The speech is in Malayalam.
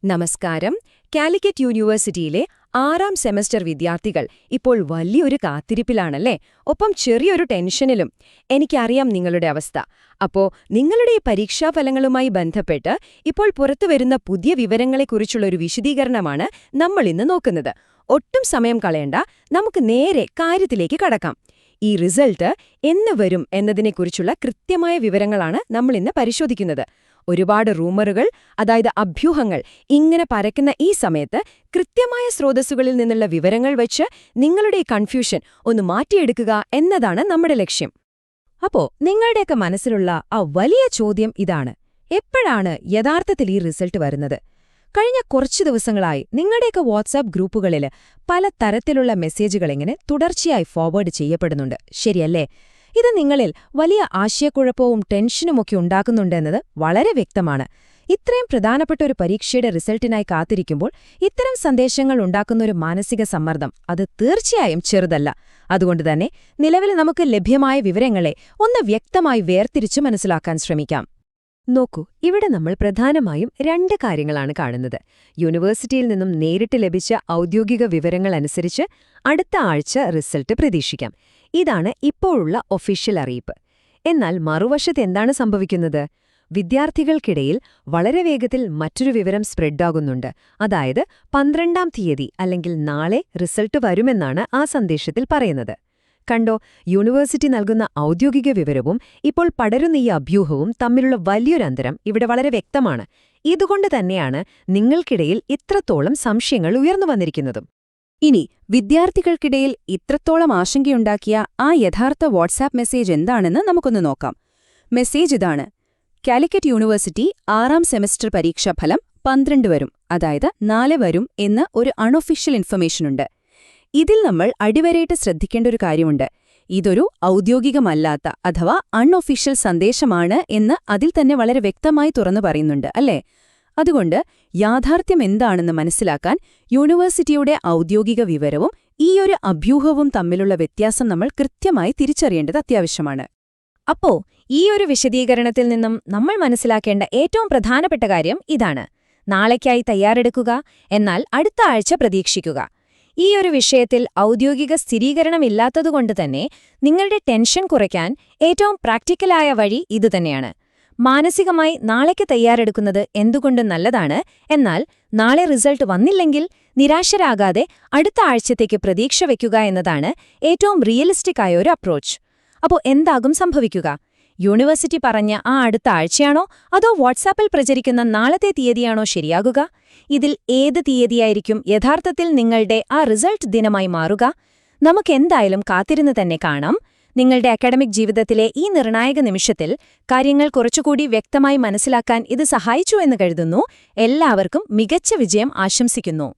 നമസ്കാരം. കാലിക്കറ്റ് യൂണിവേഴ്സിറ്റിയിലെ 6ാം സെമസ്റ്റർ വിദ്യാർത്ഥികൾ ഇപ്പോൾ വലിയൊരു കാത്തിരിപ്പിലാണല്ലേ, ഒപ്പം ചെറിയൊരു ടെൻഷനിലും. എനിക്കറിയാം നിങ്ങളുടെ അവസ്ഥ. അപ്പോ നിങ്ങളുടെ ഈ പരീക്ഷാഫലങ്ങളുമായി ബന്ധപ്പെട്ട് ഇപ്പോൾ പുറത്തുവരുന്ന പുതിയ വിവരങ്ങളെക്കുറിച്ചുള്ള ഒരു വിശദീകരണമാണ് നമ്മളിന്ന് നോക്കുന്നത്. ഒട്ടും സമയം കളയണ്ട, നമുക്ക് നേരെ കാര്യത്തിലേക്ക് കടക്കാം. ഈ റിസൾട്ട് എന്ന് വരും എന്നതിനെക്കുറിച്ചുള്ള കൃത്യമായ വിവരങ്ങളാണ് നമ്മളിന്ന് പരിശോധിക്കുന്നത്. ഒരുപാട് റൂമറുകൾ, അതായത് അഭ്യൂഹങ്ങൾ ഇങ്ങനെ പരക്കുന്ന ഈ സമയത്ത് കൃത്യമായ സ്രോതസ്സുകളിൽ നിന്നുള്ള വിവരങ്ങൾ വെച്ച് നിങ്ങളുടെ ഈ കൺഫ്യൂഷൻ ഒന്ന് മാറ്റിയെടുക്കുക എന്നതാണ് നമ്മുടെ ലക്ഷ്യം. അപ്പോ നിങ്ങളുടെയൊക്കെ മനസ്സിലുള്ള ആ വലിയ ചോദ്യം ഇതാണ്: എപ്പോഴാണ് യഥാർത്ഥത്തിൽ ഈ റിസൾട്ട് വരുന്നത്? കഴിഞ്ഞ കുറച്ചു ദിവസങ്ങളായി നിങ്ങളുടെയൊക്കെ വാട്സാപ്പ് ഗ്രൂപ്പുകളിൽ പല തരത്തിലുള്ള മെസ്സേജുകൾ ഇങ്ങനെ തുടർച്ചയായി ഫോർവേഡ് ചെയ്യപ്പെടുന്നുണ്ട്, ശരിയല്ലേ? ഇത് നിങ്ങളിൽ വലിയ ആശയക്കുഴപ്പവും ടെൻഷനുമൊക്കെ ഉണ്ടാക്കുന്നുണ്ടെന്നത് വളരെ വ്യക്തമാണ്. ഇത്രയും പ്രധാനപ്പെട്ട ഒരു പരീക്ഷയുടെ റിസൾട്ടിനായി കാത്തിരിക്കുമ്പോൾ ഇത്തരം സന്ദേശങ്ങൾ ഉണ്ടാക്കുന്നൊരു മാനസിക സമ്മർദ്ദം അത് തീർച്ചയായും ചെറുതല്ല. അതുകൊണ്ടുതന്നെ നിലവിൽ നമുക്ക് ലഭ്യമായ വിവരങ്ങളെ ഒന്ന് വ്യക്തമായി വേർതിരിച്ചു മനസ്സിലാക്കാൻ ശ്രമിക്കാം. നോക്കൂ, ഇവിടെ നമ്മൾ പ്രധാനമായും 2 കാര്യങ്ങളാണ് കാണുന്നത്. യൂണിവേഴ്സിറ്റിയിൽ നിന്നും നേരിട്ട് ലഭിച്ച ഔദ്യോഗിക വിവരങ്ങളനുസരിച്ച് അടുത്ത ആഴ്ച റിസൾട്ട് പ്രതീക്ഷിക്കാം. ഇതാണ് ഇപ്പോഴുള്ള ഒഫീഷ്യൽ അറിയിപ്പ്. എന്നാൽ മറുവശത്ത് എന്താണ് സംഭവിക്കുന്നത്? വിദ്യാർത്ഥികൾക്കിടയിൽ വളരെ വേഗത്തിൽ മറ്റൊരു വിവരം സ്പ്രെഡാകുന്നുണ്ട്. അതായത് 12ാം തീയതി അല്ലെങ്കിൽ നാളെ റിസൾട്ട് വരുമെന്നാണ് ആ സന്ദേശത്തിൽ പറയുന്നത്. കണ്ടോ, യൂണിവേഴ്സിറ്റി നൽകുന്ന ഔദ്യോഗിക വിവരവും ഇപ്പോൾ പടരുന്ന ഈ അഭ്യൂഹവും തമ്മിലുള്ള വലിയൊരന്തരം ഇവിടെ വളരെ വ്യക്തമാണ്. ഇതുകൊണ്ട് തന്നെയാണ് നിങ്ങൾക്കിടയിൽ ഇത്രത്തോളം സംശയങ്ങൾ ഉയർന്നു വന്നിരിക്കുന്നതും. ഇനി വിദ്യാർത്ഥികൾക്കിടയിൽ ഇത്രത്തോളം ആശങ്കയുണ്ടാക്കിയ ആ യഥാർത്ഥ വാട്സാപ്പ് മെസ്സേജ് എന്താണെന്ന് നമുക്കൊന്ന് നോക്കാം. മെസ്സേജ് ഇതാണ്: കാലിക്കറ്റ് യൂണിവേഴ്സിറ്റി 6ാം സെമസ്റ്റർ പരീക്ഷാഫലം 12 വരും, അതായത് 4 വരും എന്ന് ഒരു അൺഒഫീഷ്യൽ ഇൻഫർമേഷനുണ്ട്. ഇതിൽ നമ്മൾ അടിവരയിട്ട് ശ്രദ്ധിക്കേണ്ട ഒരു കാര്യമുണ്ട്. ഇതൊരു ഔദ്യോഗികമല്ലാത്ത അഥവാ അൺഒഫീഷ്യൽ സന്ദേശമാണ് എന്ന് അതിൽ തന്നെ വളരെ വ്യക്തമായി തുറന്നു പറയുന്നുണ്ട്, അല്ലേ? അതുകൊണ്ട് യാഥാർത്ഥ്യം എന്താണെന്ന് മനസ്സിലാക്കാൻ യൂണിവേഴ്സിറ്റിയുടെ ഔദ്യോഗിക വിവരവും ഈയൊരു അഭ്യൂഹവും തമ്മിലുള്ള വ്യത്യാസം നമ്മൾ കൃത്യമായി തിരിച്ചറിയേണ്ടത് അത്യാവശ്യമാണ്. അപ്പോ ഈയൊരു വിശദീകരണത്തിൽ നിന്നും നമ്മൾ മനസ്സിലാക്കേണ്ട ഏറ്റവും പ്രധാനപ്പെട്ട കാര്യം ഇതാണ്: നാളേക്കായി തയ്യാറെടുക്കുക, എന്നാൽ അടുത്ത ആഴ്ച പ്രതീക്ഷിക്കുക. ഈയൊരു വിഷയത്തിൽ ഔദ്യോഗിക സ്ഥിരീകരണമില്ലാത്തതുകൊണ്ട് തന്നെ നിങ്ങളുടെ ടെൻഷൻ കുറയ്ക്കാൻ ഏറ്റവും പ്രാക്ടിക്കലായ വഴി ഇതുതന്നെയാണ്. മാനസികമായി നാളേക്ക് തയ്യാറെടുക്കുന്നത് എന്തുകൊണ്ടും നല്ലതാണ്. എന്നാൽ നാളെ റിസൾട്ട് വന്നില്ലെങ്കിൽ നിരാശരാകാതെ അടുത്ത ആഴ്ചത്തേക്ക് പ്രതീക്ഷ വയ്ക്കുക എന്നതാണ് ഏറ്റവും റിയലിസ്റ്റിക് ആയ ഒരു അപ്രോച്ച്. അപ്പോൾ എന്താകും സംഭവിക്കുക? യൂണിവേഴ്സിറ്റി പറഞ്ഞ ആ അടുത്ത ആഴ്ചയാണോ അതോ വാട്സാപ്പിൽ പ്രചരിക്കുന്ന നാളത്തെ തീയതിയാണോ ശരിയാകുക? ഇതിൽ ഏത് തീയതിയായിരിക്കും യഥാർത്ഥത്തിൽ നിങ്ങളുടെ ആ റിസൾട്ട് ദിനമായി മാറുക? നമുക്കെന്തായാലും കാത്തിരുന്ന് തന്നെ കാണാം. നിങ്ങളുടെ അക്കാഡമിക് ജീവിതത്തിലെ ഈ നിർണായക നിമിഷത്തിൽ കാര്യങ്ങൾ കുറച്ചുകൂടി വ്യക്തമായി മനസ്സിലാക്കാൻ ഇത് സഹായിച്ചു എന്ന് കരുതുന്നു. എല്ലാവർക്കും മികച്ച വിജയം ആശംസിക്കുന്നു.